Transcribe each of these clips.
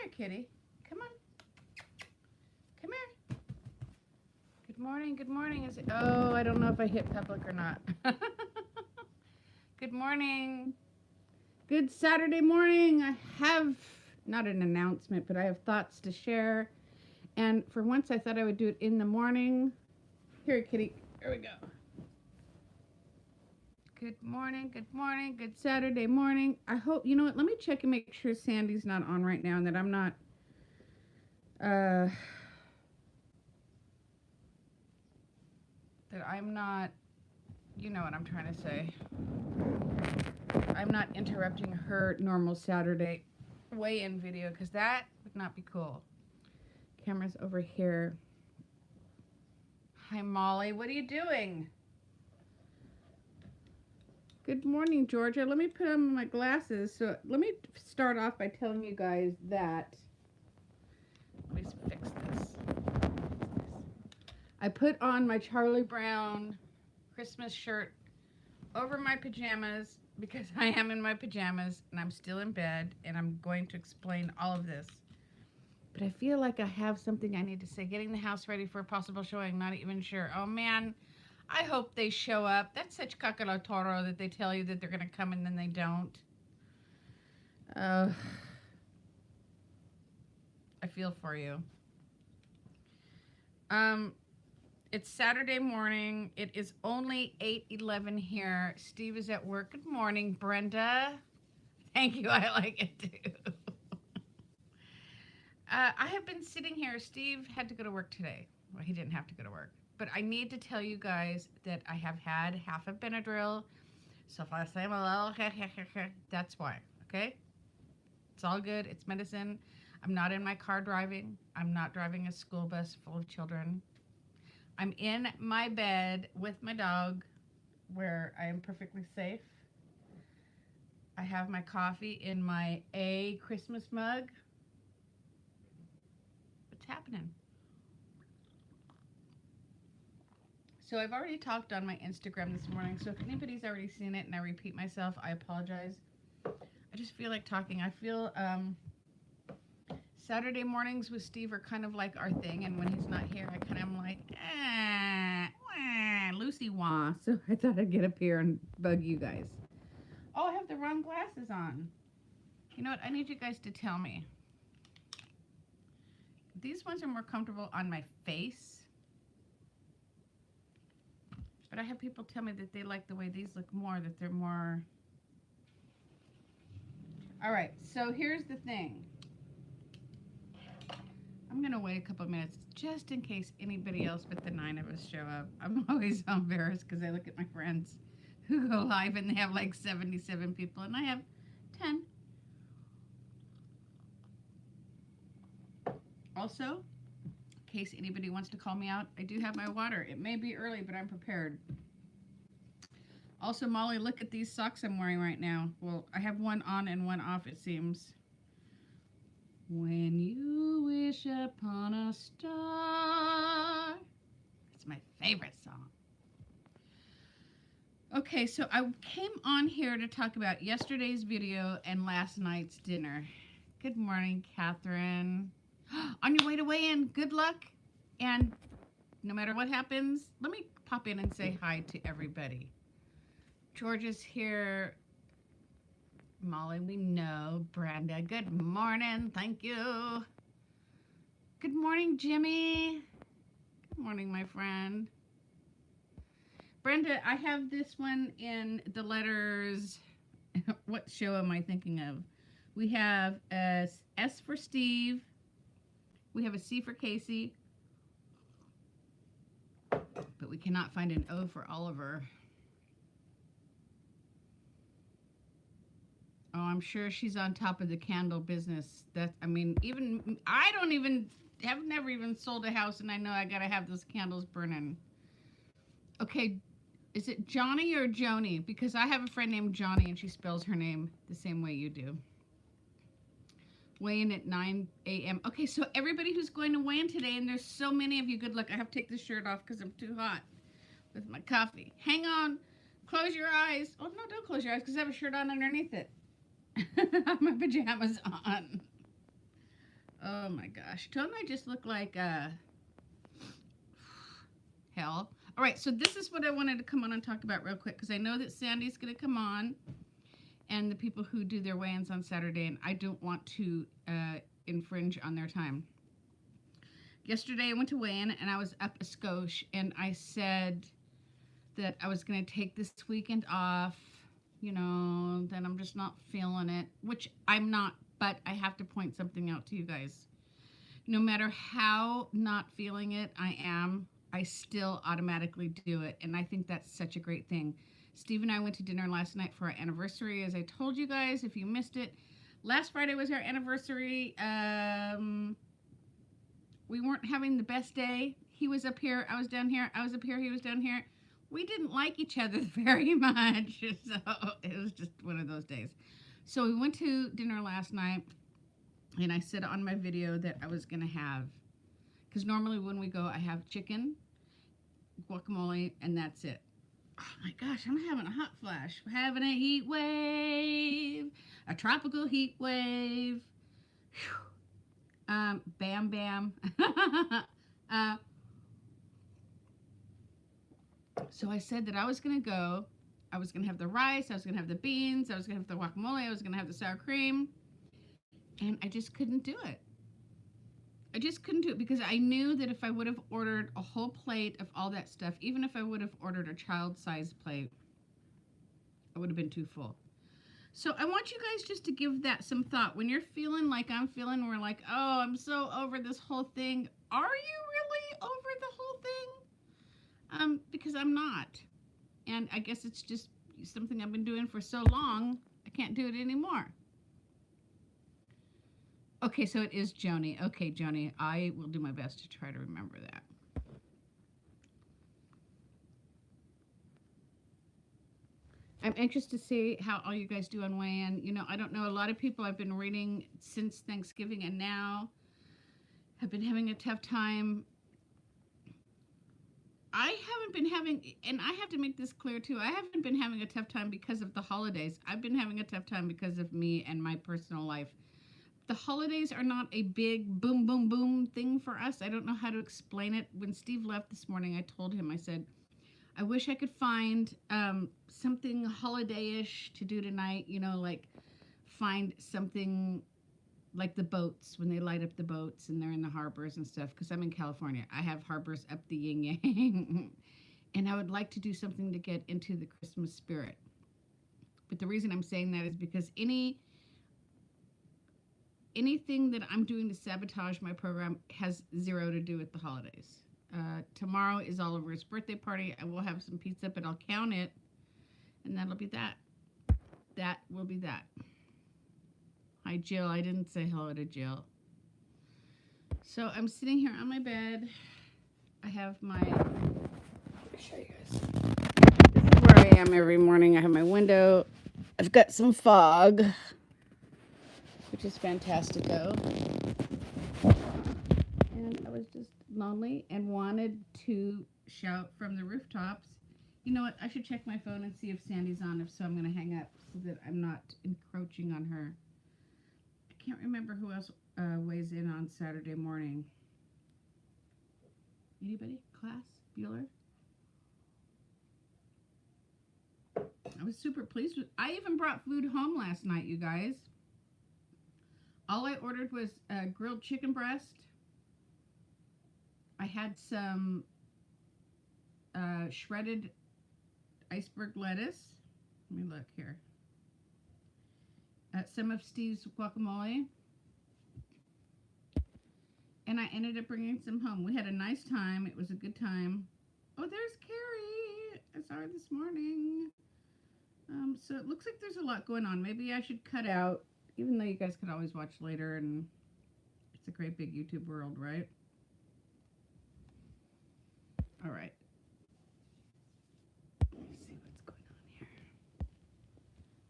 here, kitty. Come on. Come here. Good morning. Good morning. Is it? Oh, I don't know if I hit public or not. Good morning. Good Saturday morning. I have not an announcement, but I have thoughts to share. And for once, I thought I would do it in the morning. Here, kitty. Here we go. Good morning. Good morning. Good Saturday morning. I hope, you know what? Let me check and make sure Sandy's not on right now and that I'm not, you know what I'm trying to say. I'm not interrupting her normal Saturday weigh-in video because that would not be cool. Camera's over here. Hi, Molly. What are you doing? Good morning, Georgia. Let me put on my glasses. So let me start off by telling you guys that. Let me fix this. I put on my Charlie Brown Christmas shirt over my pajamas because I am in my pajamas and I'm still in bed and I'm going to explain all of this. But I feel like I have something I need to say. Getting the house ready for a possible showing, not even sure. Oh man, I hope they show up. That's such cacalatoro that they tell you that they're going to come and then they don't. I feel for you. It's Saturday morning. It is only 8:11 here. Steve is at work. Good morning, Brenda. Thank you. I like it too. I have been sitting here. Steve had to go to work today. Well, he didn't have to go to work. But I need to tell you guys that I have had half a Benadryl. So if I say I'm a little, that's why. Okay? It's all good. It's medicine. I'm not in my car driving. I'm not driving a school bus full of children. I'm in my bed with my dog where I am perfectly safe. I have my coffee in my A Christmas mug. What's happening? So I've already talked on my Instagram this morning. So if anybody's already seen it and I repeat myself, I apologize. I just feel like talking. I feel Saturday mornings with Steve are kind of like our thing, and when he's not here, I kind of am like, Lucy wah. So I thought I'd get up here and bug you guys. Oh, I have the wrong glasses on. You know what? I need you guys to tell me. These ones are more comfortable on my face, but I have people tell me that they like the way these look more, that they're more. All right, so here's the thing. I'm going to wait a couple of minutes just in case anybody else but the 9 of us show up. I'm always so embarrassed because I look at my friends who go live and they have like 77 people and I have 10. Also, in case anybody wants to call me out, I do have my water. It may be early, but I'm prepared. Also, Molly, look at these socks I'm wearing right now. Well, I have one on and one off, it seems. When you wish upon a star. It's my favorite song. Okay, so I came on here to talk about yesterday's video and last night's dinner. Good morning, Catherine. On your way to weigh-in, good luck. And no matter what happens, let me pop in and say hi to everybody. George is here. Molly, we know. Brenda, good morning. Thank you. Good morning, Jimmy. Good morning, my friend. Brenda, I have this one in the letters. What show am I thinking of? We have a S for Steve. We have a C for Casey. But we cannot find an O for Oliver. Oh, I'm sure she's on top of the candle business. I've never even sold a house and I know I gotta have those candles burning. Okay, is it Johnny or Joni? Because I have a friend named Johnny and she spells her name the same way you do. Weigh in at 9 a.m. Okay, so everybody who's going to weigh in today, and there's so many of you, good luck. I have to take this shirt off because I'm too hot with my coffee. Hang on. Close your eyes. Oh, no, don't close your eyes because I have a shirt on underneath it. I have my pajamas on. Oh my gosh. Don't I just look like hell? All right, so this is what I wanted to come on and talk about real quick because I know that Sandy's going to come on and the people who do their weigh-ins on Saturday, and I don't want to infringe on their time. Yesterday I went to weigh-in and I was up a skosh, and I said that I was going to take this weekend off, you know, that I'm just not feeling it, which I'm not, but I have to point something out to you guys. No matter how not feeling it I am, I still automatically do it, and I think that's such a great thing. Steve and I went to dinner last night for our anniversary, as I told you guys, if you missed it. Last Friday was our anniversary. We weren't having the best day. He was up here, I was down here. I was up here, he was down here. We didn't like each other very much, so it was just one of those days. So we went to dinner last night, and I said on my video that I was going to have, because normally when we go, I have chicken, guacamole, and that's it. Oh my gosh, I'm having a hot flash. We're having a heat wave, a tropical heat wave. Bam, bam. So I said that I was going to go. I was going to have the rice. I was going to have the beans. I was going to have the guacamole. I was going to have the sour cream. And I just couldn't do it. I just couldn't do it because I knew that if I would have ordered a whole plate of all that stuff, even if I would have ordered a child-sized plate, I would have been too full. So I want you guys just to give that some thought. When you're feeling like I'm feeling, we're like, oh, I'm so over this whole thing. Are you really over the whole thing? Because I'm not. And I guess it's just something I've been doing for so long, I can't do it anymore. Okay, so it is Joni. Okay, Joni, I will do my best to try to remember that. I'm anxious to see how all you guys do on weigh-in. You know, I don't know, a lot of people I've been reading since Thanksgiving and now have been having a tough time. I haven't been having, and I have to make this clear too, I haven't been having a tough time because of the holidays. I've been having a tough time because of me and my personal life. The holidays are not a big boom, boom, boom thing for us. I don't know how to explain it. When Steve left this morning, I told him, I said, I wish I could find something holiday-ish to do tonight, you know, like find something like the boats, when they light up the boats and they're in the harbors and stuff, because I'm in California. I have harbors up the yin-yang. And I would like to do something to get into the Christmas spirit. But the reason I'm saying that is because anything that I'm doing to sabotage my program has zero to do with the holidays. Tomorrow is Oliver's birthday party. I will have some pizza, but I'll count it, and that'll be that. That will be that. Hi, Jill. I didn't say hello to Jill. So I'm sitting here on my bed. I have my... Let me show you guys. This is where I am every morning. I have my window. I've got some fog, which is fantastico. And I was just lonely and wanted to shout from the rooftops. You know what? I should check my phone and see if Sandy's on. If so, I'm going to hang up so that I'm not encroaching on her. I can't remember who else weighs in on Saturday morning. Anybody? Class? Bueller? I was super pleased with. I even brought food home last night, you guys. All I ordered was grilled chicken breast. I had some shredded iceberg lettuce. Let me look here. Some of Steve's guacamole. And I ended up bringing some home. We had a nice time. It was a good time. Oh, there's Carrie. I saw her this morning. So it looks like there's a lot going on. Maybe I should cut out, even though you guys could always watch later, and it's a great big YouTube world, right? All right. Let me see what's going on here.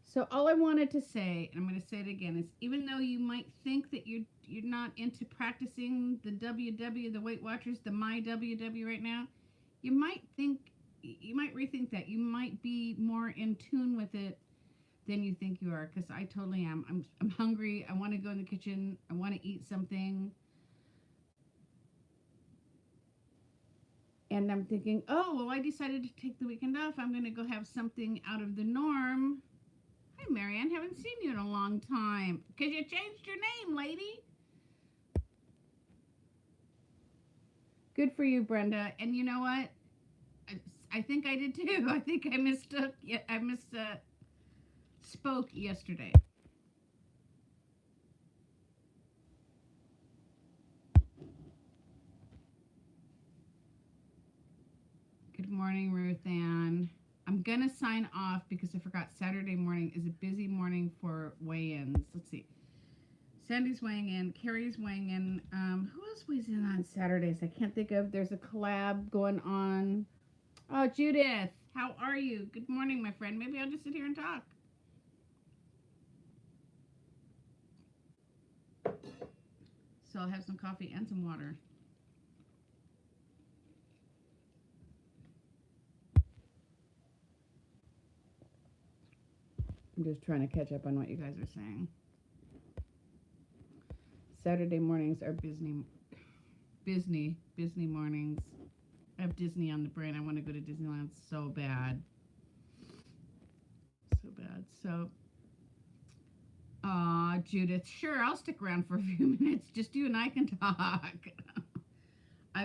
So all I wanted to say, and I'm going to say it again, is even though you might think that you're not into practicing the WW, the Weight Watchers, the My WW right now, you might rethink that. You might be more in tune with it than you think you are, because I totally am. I'm hungry. I want to go in the kitchen. I want to eat something. And I'm thinking, oh, well, I decided to take the weekend off. I'm going to go have something out of the norm. Hi, Marianne. Haven't seen you in a long time. Because you changed your name, lady. Good for you, Brenda. And you know what? I think I did too. I think I spoke yesterday. Good morning, Ruth Ann. I'm going to sign off because I forgot Saturday morning is a busy morning for weigh-ins. Let's see. Sandy's weighing in. Carrie's weighing in. Who else weighs in on Saturdays? I can't think of. There's a collab going on. Oh, Judith. How are you? Good morning, my friend. Maybe I'll just sit here and talk. So I'll have some coffee and some water. I'm just trying to catch up on what you guys are saying. Saturday mornings are busy mornings. I have Disney on the brain. I want to go to Disneyland so bad. So bad. So, Judith, sure, I'll stick around for a few minutes. Just you and I can talk. I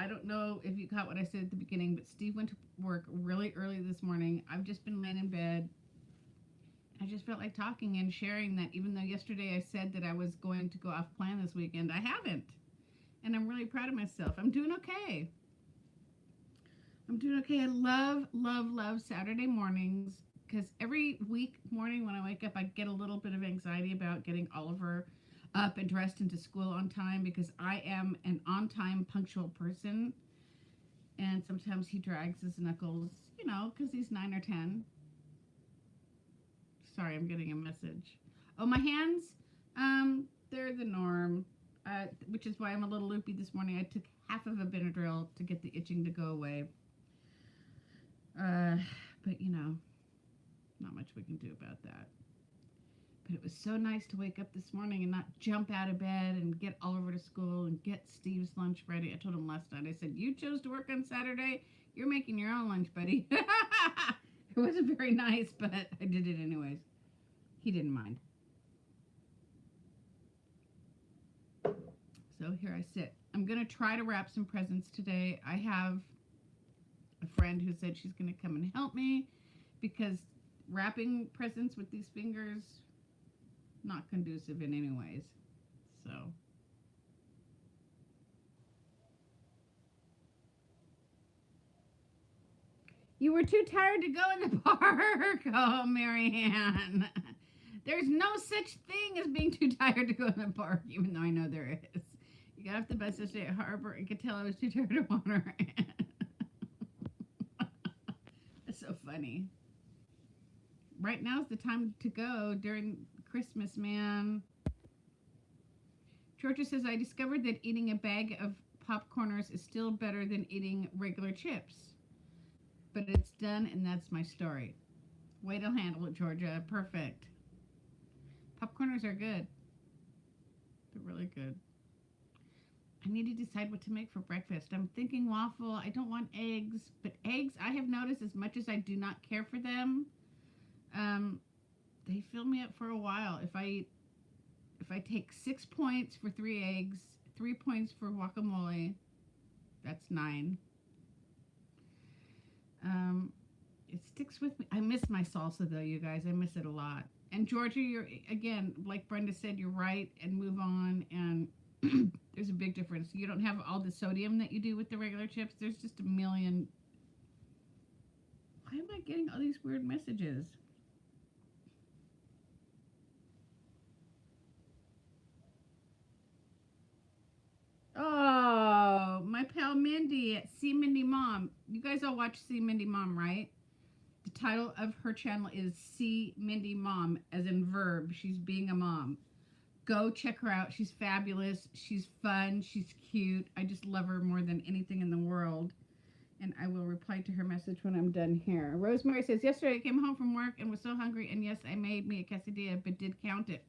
don't know if you caught what I said at the beginning, but Steve went to work really early this morning. I've just been laying in bed. I just felt like talking and sharing that even though yesterday I said that I was going to go off plan this weekend, I haven't. And I'm really proud of myself. I'm doing okay. I love Saturday mornings because every week morning when I wake up, I get a little bit of anxiety about getting Oliver up and dressed into school on time because I am an on-time punctual person. And sometimes he drags his knuckles, because he's 9 or 10. Sorry, I'm getting a message. Oh, my hands, they're the norm, which is why I'm a little loopy this morning. I took half of a Benadryl to get the itching to go away. But, not much we can do about that. But it was so nice to wake up this morning and not jump out of bed and get Oliver to school and get Steve's lunch ready. I told him last night, I said, you chose to work on Saturday. You're making your own lunch, buddy. It wasn't very nice, but I did it anyways. He didn't mind. So here I sit. I'm going to try to wrap some presents today. I have a friend who said she's going to come and help me because wrapping presents with these fingers, not conducive in any ways. So. You were too tired to go in the park. Oh, Marianne. There's no such thing as being too tired to go in the park, even though I know there is. You got off the bus yesterday at Harbor and could tell I was too tired to wander in. That's so funny. Right now is the time to go during Christmas, man. Georgia says, I discovered that eating a bag of popcorners is still better than eating regular chips. But it's done, and that's my story. Way to handle it, Georgia. Perfect. Popcorners are good. They're really good. I need to decide what to make for breakfast. I'm thinking waffle. I don't want eggs. But eggs, I have noticed as much as I do not care for them, they fill me up for a while. If I take 6 points for 3 eggs, 3 points for guacamole, that's 9. It sticks with me. I miss my salsa though, you guys. I miss it a lot. And Georgia, you're again, like Brenda said, you're right, and move on. And there's a big difference. You don't have all the sodium that you do with the regular chips. There's just a million. Why am I getting all these weird messages? Oh, my pal Mindy at See Mindy Mom. You guys all watch See Mindy Mom, right? The title of her channel is See Mindy Mom, as in verb. She's being a mom. Go check her out. She's fabulous. She's fun. She's cute. I just love her more than anything in the world. And I will reply to her message when I'm done here. Rosemary says, yesterday I came home from work and was so hungry. And yes, I made me a quesadilla, but did count it.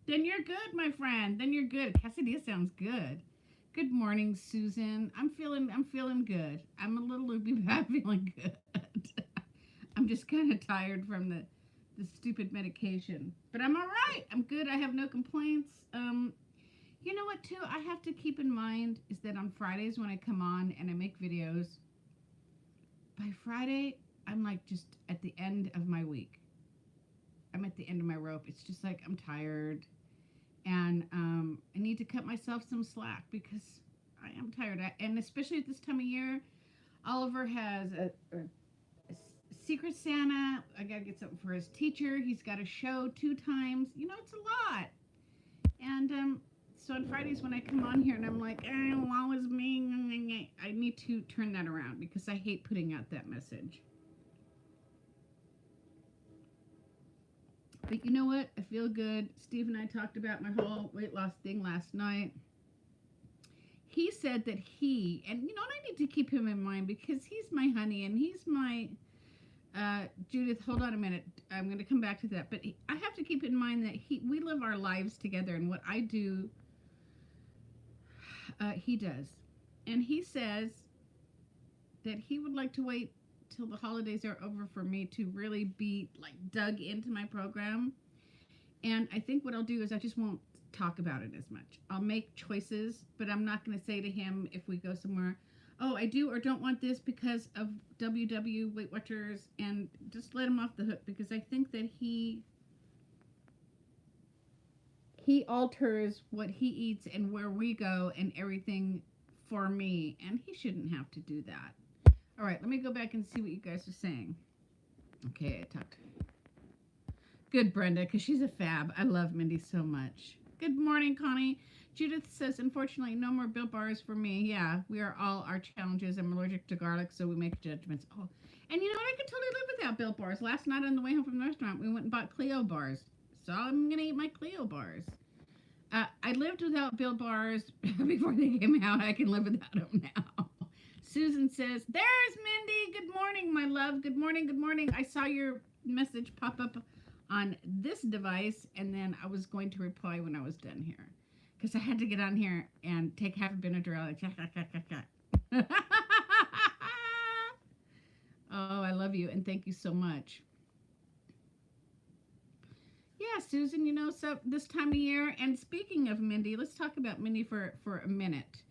Then you're good, my friend. Then you're good. Quesadilla sounds good. Good morning, Susan. I'm feeling good. I'm a little loopy, but I'm feeling good. I'm just kind of tired from the stupid medication, but I'm all right. I'm good. I have no complaints. You know what, too? I have to keep in mind is that on Fridays when I come on and I make videos, by Friday I'm like just at the end of my week. I'm at the end of my rope. It's just like I'm tired. And I need to cut myself some slack because I am tired. And especially at this time of year, Oliver has a Secret Santa. I got to get something for his teacher. He's got a show 2 times. You know, it's a lot. And so on Fridays when I come on here and I'm like, woe is me, I need to turn that around because I hate putting out that message. But you know what? I feel good. Steve and I talked about my whole weight loss thing last night. He said that and you know, and I need to keep him in mind because he's my honey and he's my, Judith, hold on a minute. I'm going to come back to that. But I have to keep in mind that we live our lives together, and what I do, he does. And he says that he would like to wait till the holidays are over for me to really be like dug into my program. And I think what I'll do is I just won't talk about it as much. I'll make choices, but I'm not going to say to him if we go somewhere, oh, I do or don't want this because of WW Weight Watchers, and just let him off the hook because I think that he alters what he eats and where we go and everything for me, and he shouldn't have to do that. All right, let me go back and see what you guys are saying. Okay, I talked. Good, Brenda, because she's a fab. I love Mindy so much. Good morning, Connie. Judith says, unfortunately, no more Built Bars for me. Yeah, we are all our challenges. I'm allergic to garlic, so we make judgments. Oh, and you know what? I could totally live without Built Bars. Last night on the way home from the restaurant, we went and bought Clio bars. So I'm going to eat my Clio bars. I lived without Built Bars before they came out. I can live without them now. Susan says, there's Mindy. Good morning, my love. Good morning, good morning. I saw your message pop up on this device, and then I was going to reply when I was done here. Because I had to get on here and take half a Benadryl. Oh, I love you, and thank you so much. Yeah, Susan, you know, so this time of year, and speaking of Mindy, let's talk about Mindy for a minute.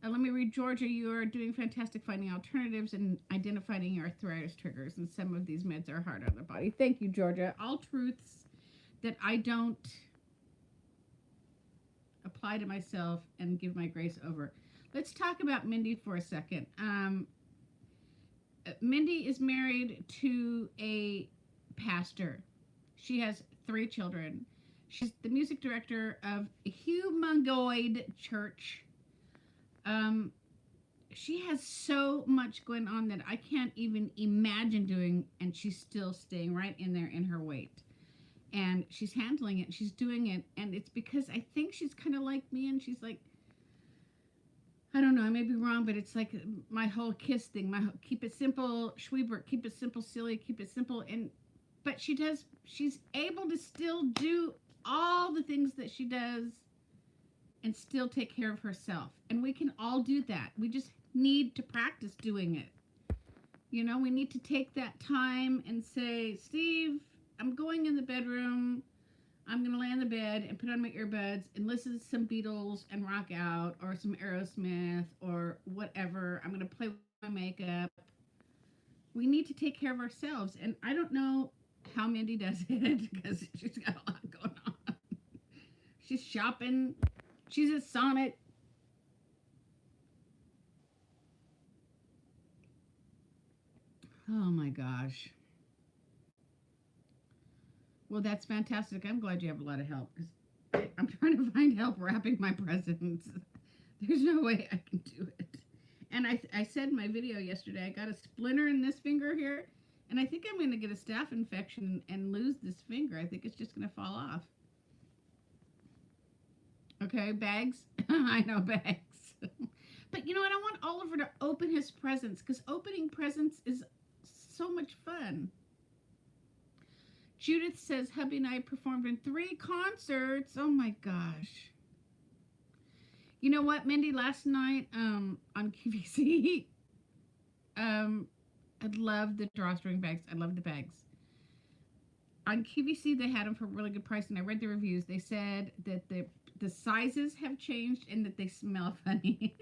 Let me read Georgia. You are doing fantastic finding alternatives and identifying your arthritis triggers, and some of these meds are hard on the body. Thank you, Georgia. All truths that I don't apply to myself and give my grace over. Let's talk about Mindy for a second. Mindy is married to a pastor. She has 3 children. She's the music director of a humongoid church. She has so much going on that I can't even imagine doing, and she's still staying right in there in her weight. And she's handling it, she's doing it, and it's because I think she's kind of like me, and she's like, I don't know, I may be wrong, but it's like my whole KISS thing, keep it simple, Schwiebert, keep it simple, silly, keep it simple, but she's able to still do all the things that she does and still take care of herself. And we can all do that. We just need to practice doing it. You know, we need to take that time and say, Steve, I'm going in the bedroom. I'm going to lay on the bed and put on my earbuds and listen to some Beatles and rock out, or some Aerosmith or whatever. I'm going to play with my makeup. We need to take care of ourselves. And I don't know how Mindy does it because she's got a lot going on. She's shopping. She's at Sonnet. Oh my gosh. Well, that's fantastic. I'm glad you have a lot of help because I'm trying to find help wrapping my presents. There's no way I can do it. And I said in my video yesterday, I got a splinter in this finger here, and I think I'm going to get a staph infection and lose this finger. I think it's just going to fall off. Okay, bags. I know, bags. But you know what? I want Oliver to open his presents because opening presents is so much fun. Judith says, hubby and I performed in 3 concerts. Oh my gosh. You know what, Mindy? Last night on QVC, I love the drawstring bags. I love the bags. On QVC, they had them for a really good price, and I read the reviews. They said that the sizes have changed and that they smell funny.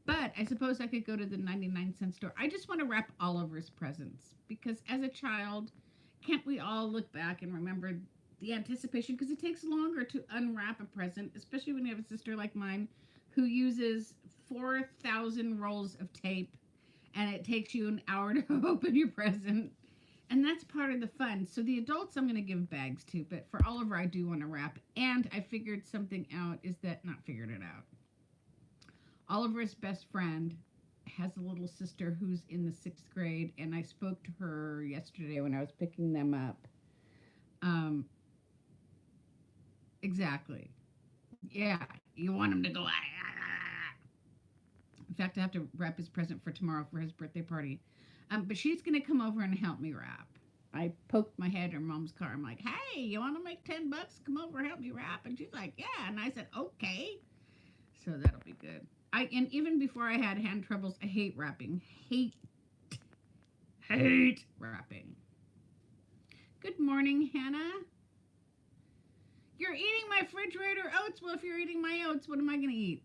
But I suppose I could go to the 99-cent store. I just want to wrap Oliver's presents because as a child, can't we all look back and remember the anticipation? Because it takes longer to unwrap a present, especially when you have a sister like mine who uses 4,000 rolls of tape and it takes you an hour to open your present. And that's part of the fun. So the adults I'm going to give bags to, but for Oliver, I do want to wrap. And I figured something out not figured it out. Oliver's best friend has a little sister who's in the 6th grade, and I spoke to her yesterday when I was picking them up. Exactly. Yeah, you want him to go. In fact, I have to wrap his present for tomorrow for his birthday party. But she's going to come over and help me wrap. I poked my head in her mom's car. I'm like, hey, you want to make $10? Come over, help me wrap. And she's like, yeah. And I said, okay. So that'll be good. And even before I had hand troubles, I hate wrapping. Hate wrapping. Good morning, Hannah. You're eating my refrigerator oats. Well, if you're eating my oats, what am I going to eat?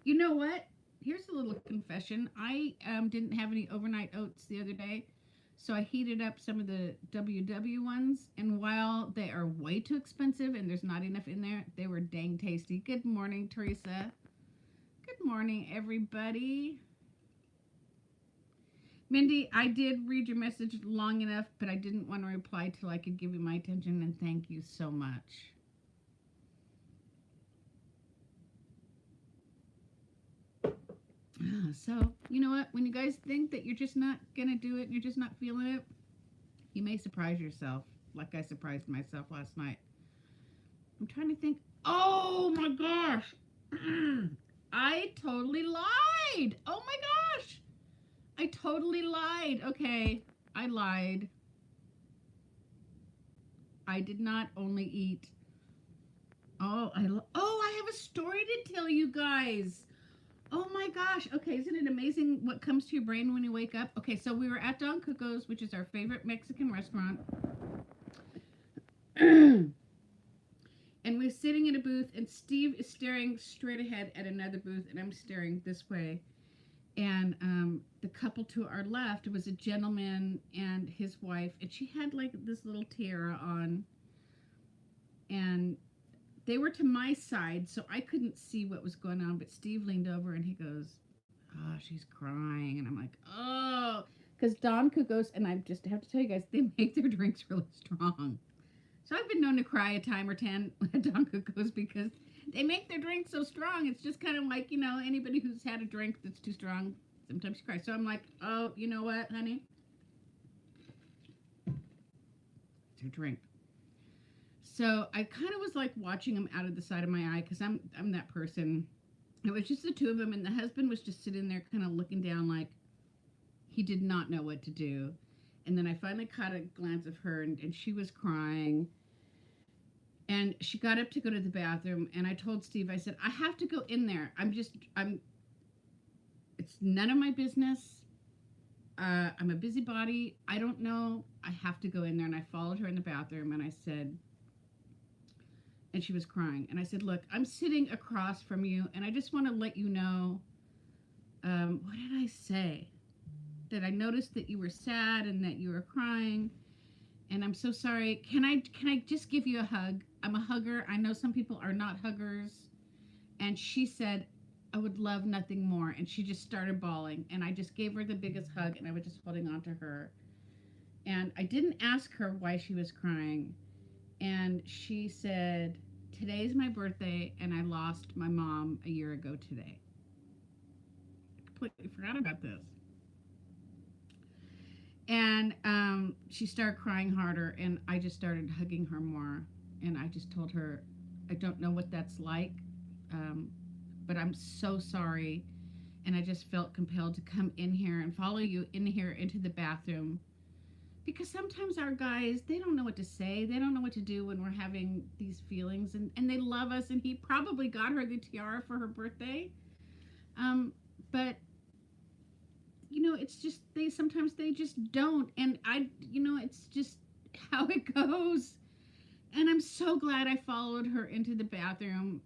You know what? Here's a little confession. I didn't have any overnight oats the other day, so I heated up some of the WW ones, and while they are way too expensive and there's not enough in there, they were dang tasty. Good morning, Teresa. Good morning, everybody. Mindy, I did read your message long enough, but I didn't want to reply till I could give you my attention, and thank you so much. So, you know what? When you guys think that you're just not going to do it, you're just not feeling it, you may surprise yourself, like I surprised myself last night. I'm trying to think. Oh, my gosh. I totally lied. Oh, my gosh. I totally lied. Okay, I lied. I did not only eat. I have a story to tell you guys. Oh my gosh. Okay, isn't it amazing what comes to your brain when you wake up? Okay, so we were at Don Cuco's, which is our favorite Mexican restaurant. And we're sitting in a booth, and Steve is staring straight ahead at another booth, and I'm staring this way. And the couple to our left was a gentleman and his wife, and she had like this little tiara on. And they were to my side, so I couldn't see what was going on, but Steve leaned over and he goes, oh, she's crying. And I'm like, oh, because Don Cuco's, and I just have to tell you guys, they make their drinks really strong. So I've been known to cry a time or 10 at Don Cuco's because they make their drinks so strong. It's just kind of like, you know, anybody who's had a drink that's too strong, sometimes you cry. So I'm like, oh, you know what, honey? It's your drink. So I kind of was like watching him out of the side of my eye because I'm that person. It was just the two of them, and the husband was just sitting there kind of looking down like he did not know what to do. And then I finally caught a glance of her, and she was crying. And she got up to go to the bathroom, and I told Steve, I said, I have to go in there. It's none of my business. I'm a busybody. I don't know. I have to go in there. And I followed her in the bathroom, and I said, and she was crying. And I said, look, I'm sitting across from you, and I just want to let you know, what did I say? That I noticed that you were sad and that you were crying, and I'm so sorry. Can I just give you a hug? I'm a hugger. I know some people are not huggers. And she said, I would love nothing more. And she just started bawling, and I just gave her the biggest hug, and I was just holding on to her. And I didn't ask her why she was crying. And she said, today's my birthday, and I lost my mom a year ago today. I completely forgot about this. And she started crying harder, and I just started hugging her more. And I just told her, I don't know what that's like, but I'm so sorry. And I just felt compelled to come in here and follow you in here into the bathroom because sometimes our guys, they don't know what to say. They don't know what to do when we're having these feelings, and they love us, and he probably got her the tiara for her birthday. But it's just they just don't, and it's just how it goes. And I'm so glad I followed her into the bathroom,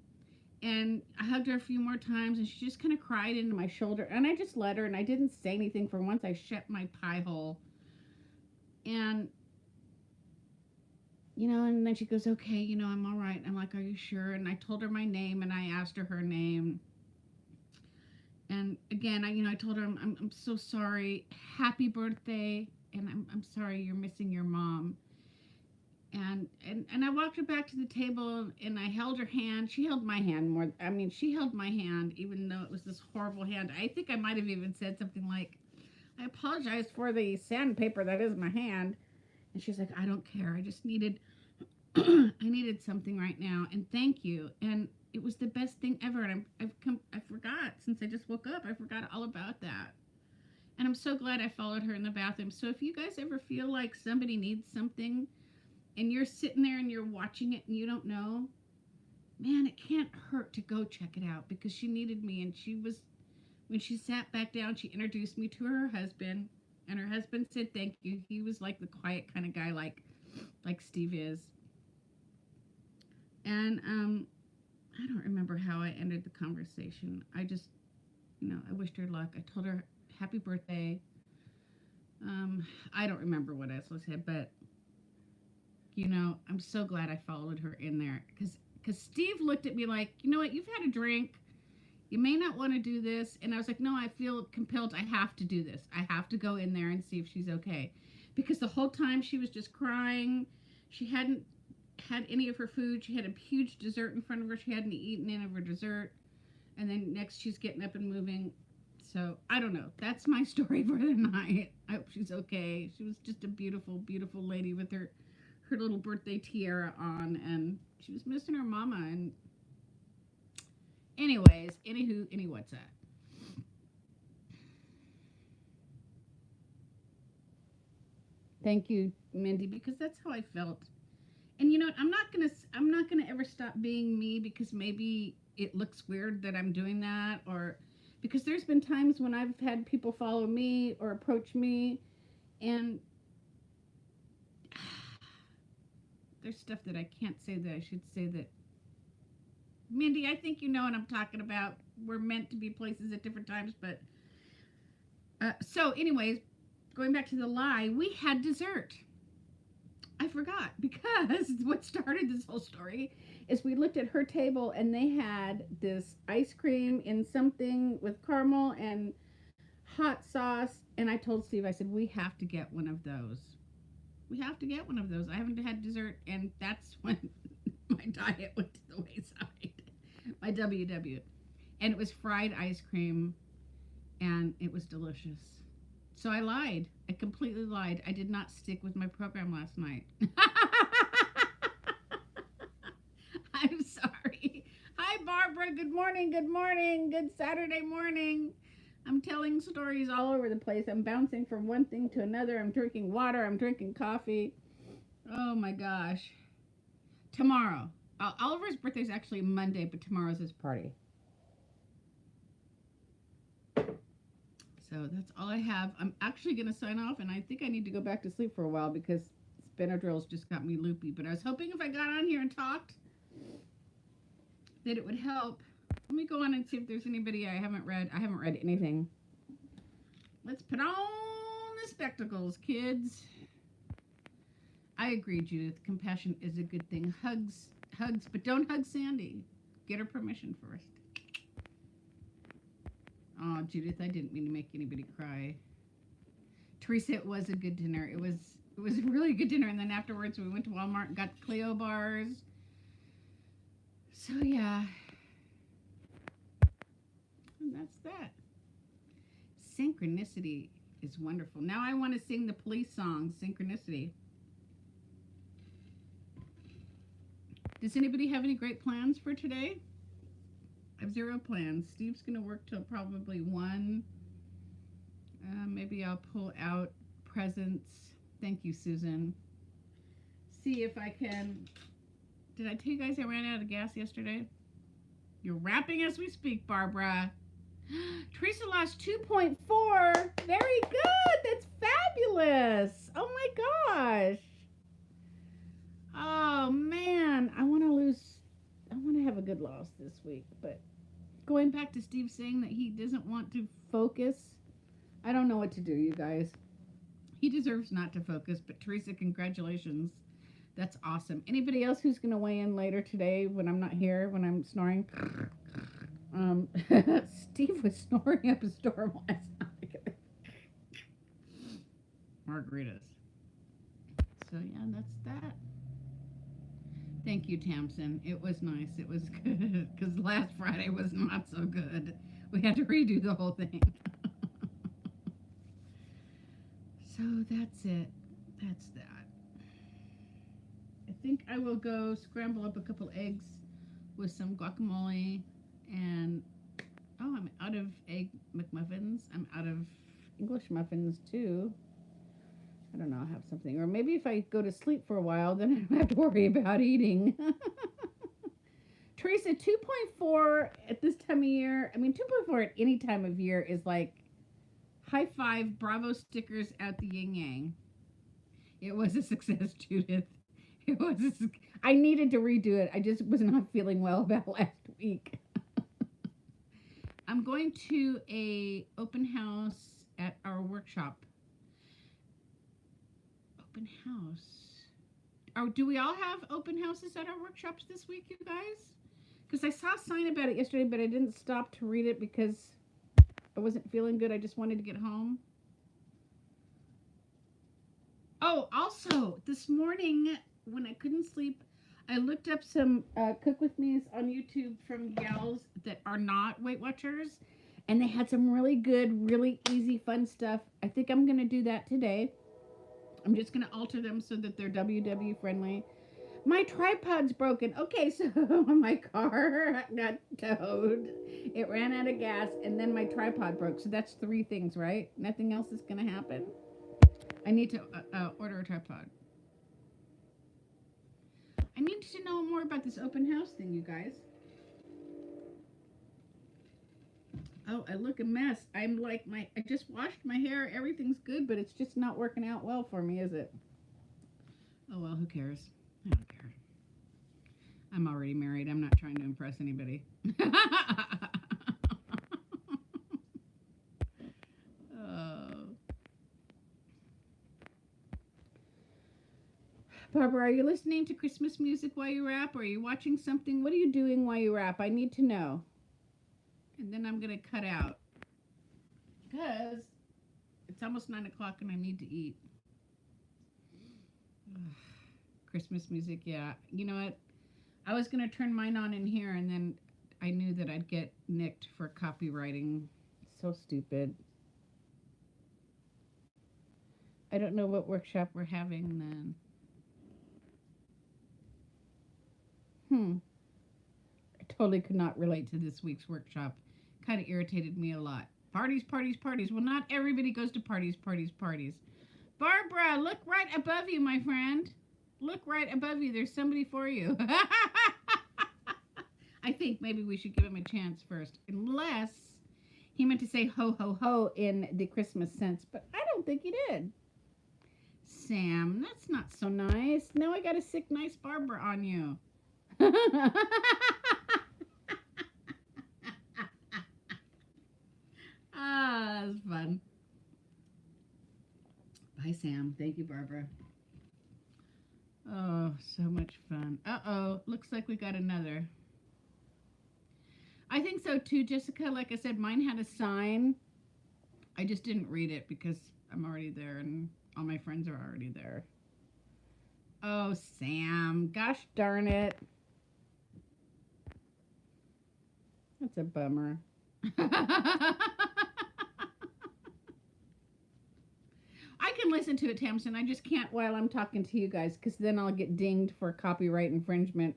and I hugged her a few more times, and she just kind of cried into my shoulder, and I just let her, and I didn't say anything for once. I shut my pie hole. And and then she goes, okay, I'm all right. I'm like, are you sure? And I told her my name, and I asked her name. And again, I told her, I'm so sorry. Happy birthday. And I'm sorry you're missing your mom. And I walked her back to the table, and I held her hand. She held my hand more. I mean, she held my hand, even though it was this horrible hand. I think I might have even said something like, I apologize for the sandpaper that is my hand. And she's like, I don't care. I just needed, I needed something right now. And thank you. And it was the best thing ever. And I forgot, since I just woke up, I forgot all about that. And I'm so glad I followed her in the bathroom. So if you guys ever feel like somebody needs something, and you're sitting there and you're watching it and you don't know, man, it can't hurt to go check it out, because she needed me. And when she sat back down, she introduced me to her husband, and her husband said thank you. He was like the quiet kind of guy, like Steve is. And I don't remember how I ended the conversation. I just, I wished her luck. I told her happy birthday. I don't remember what else I said, but I'm so glad I followed her in there, because Steve looked at me like, you know what, you've had a drink. You may not want to do this. And I was like, no, I feel compelled. I have to do this. I have to go in there and see if she's okay. Because the whole time she was just crying. She hadn't had any of her food. She had a huge dessert in front of her. She hadn't eaten any of her dessert. And then next she's getting up and moving. So I don't know. That's my story for the night. I hope she's okay. She was just a beautiful, beautiful lady with her little birthday tiara on. And she was missing her mama. And anyways, any what's that? Thank you, Mindy, because that's how I felt. And I'm not gonna ever stop being me, because maybe it looks weird that I'm doing that, or because there's been times when I've had people follow me or approach me, and there's stuff that I can't say that I should say. That, Mindy, I think you know what I'm talking about. We're meant to be places at different times, but so anyways, going back to the lie, we had dessert. I forgot, because what started this whole story is we looked at her table, and they had this ice cream in something with caramel and hot sauce, and I told Steve, I said, we have to get one of those. We have to get one of those. I haven't had dessert, and that's when my diet went to the wayside. My WW. And it was fried ice cream, and it was delicious. So I lied. I completely lied. I did not stick with my program last night. I'm sorry. Hi, Barbara. Good morning. Good morning. Good Saturday morning. I'm telling stories all over the place. I'm bouncing from one thing to another. I'm drinking water. I'm drinking coffee. Oh, my gosh. Tomorrow. Oliver's birthday is actually Monday, but tomorrow's his party. So that's all I have. I'm actually going to sign off, and I think I need to go back to sleep for a while, because Benadryl's just got me loopy. But I was hoping if I got on here and talked that it would help. Let me go on and see if there's anybody I haven't read. I haven't read anything. Let's put on the spectacles, kids. I agree, Judith. Compassion is a good thing. Hugs, but don't hug Sandy. Get her permission first. Oh, Judith, I didn't mean to make anybody cry. Teresa, it was a good dinner. It was a really good dinner. And then afterwards, we went to Walmart and got the Cleo bars. So, yeah. And that's that. Synchronicity is wonderful. Now I want to sing the police song, Synchronicity. Does anybody have any great plans for today? I have zero plans. Steve's going to work till probably 1. Maybe I'll pull out presents. Thank you, Susan. See if I can. Did I tell you guys I ran out of gas yesterday? You're wrapping as we speak, Barbara. Teresa lost 2.4. Very good. That's fabulous. Oh my gosh. Oh man, I want to have a good loss this week, but going back to Steve saying that he doesn't want to focus, I don't know what to do, you guys. He deserves not to focus, but Teresa, congratulations. That's awesome. Anybody else who's going to weigh in later today when I'm not here, when I'm snoring? Steve was snoring up a storm last night. Margaritas. So yeah, that's that. Thank you, Tamsin. It was nice. It was good because last Friday was not so good. We had to redo the whole thing. So that's it. That's that. I think I will go scramble up a couple eggs with some guacamole and I'm out of egg McMuffins. I'm out of English muffins too. I don't know, I'll have something. Or maybe if I go to sleep for a while, then I don't have to worry about eating. Teresa, 2.4 at this time of year, 2.4 at any time of year is like high five, bravo stickers out the yin yang. It was a success, Judith. I needed to redo it. I just was not feeling well about last week. I'm going to a open house at our workshop. Open house. Oh, do we all have open houses at our workshops this week, you guys? Because I saw a sign about it yesterday, but I didn't stop to read it because I wasn't feeling good. I just wanted to get home. Oh, also, this morning when I couldn't sleep, I looked up some Cook With Me's on YouTube from gals that are not Weight Watchers, and they had some really good, really easy, fun stuff. I think I'm going to do that today. I'm just going to alter them so that they're WW friendly. My tripod's broken. Okay, so my car got towed. It ran out of gas, and then my tripod broke. So that's 3 things, right? Nothing else is going to happen. I need to order a tripod. I need to know more about this open house thing, you guys. Oh, I look a mess. I'm like I just washed my hair. Everything's good, but it's just not working out well for me, is it? Oh, well, who cares? I don't care. I'm already married. I'm not trying to impress anybody. Oh. Barbara, are you listening to Christmas music while you wrap? Or are you watching something? What are you doing while you wrap? I need to know. And then I'm going to cut out. Because it's almost 9 o'clock and I need to eat. Ugh. Christmas music, yeah. You know what? I was going to turn mine on in here and then I knew that I'd get nicked for copywriting. So stupid. I don't know what workshop we're having then. I totally could not relate to this week's workshop. Kind of irritated me a lot. Parties, parties, parties. Well, not everybody goes to parties, parties, parties. Barbara, look right above you, my friend. Look right above you. There's somebody for you. I think maybe we should give him a chance first. Unless he meant to say ho, ho, ho in the Christmas sense. But I don't think he did. Sam, that's not so nice. Now I got a sick, nice Barbara on you. Ah, that's fun. Bye, Sam. Thank you, Barbara. Oh, so much fun. Uh-oh. Looks like we got another. I think so, too, Jessica. Like I said, mine had a sign. I just didn't read it because I'm already there and all my friends are already there. Oh, Sam. Gosh darn it. That's a bummer. I can listen to it, Tamsin. I just can't while I'm talking to you guys because then I'll get dinged for copyright infringement.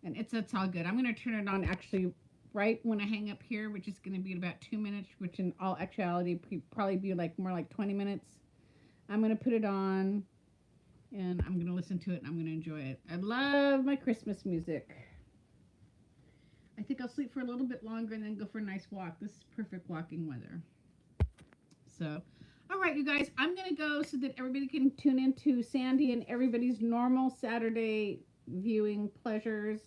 And it's all good. I'm going to turn it on actually right when I hang up here, which is going to be in about 2 minutes, which in all actuality probably be like more like 20 minutes. I'm going to put it on and I'm going to listen to it and I'm going to enjoy it. I love my Christmas music. I think I'll sleep for a little bit longer and then go for a nice walk. This is perfect walking weather. So, all right, you guys, I'm going to go so that everybody can tune into Sandy and everybody's normal Saturday viewing pleasures.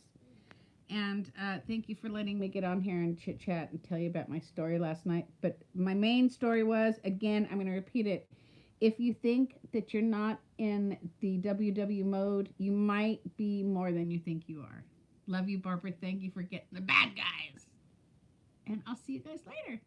And thank you for letting me get on here and chit chat and tell you about my story last night. But my main story was, again, I'm going to repeat it. If you think that you're not in the WW mode, you might be more than you think you are. Love you, Barbara. Thank you for getting the bad guys. And I'll see you guys later.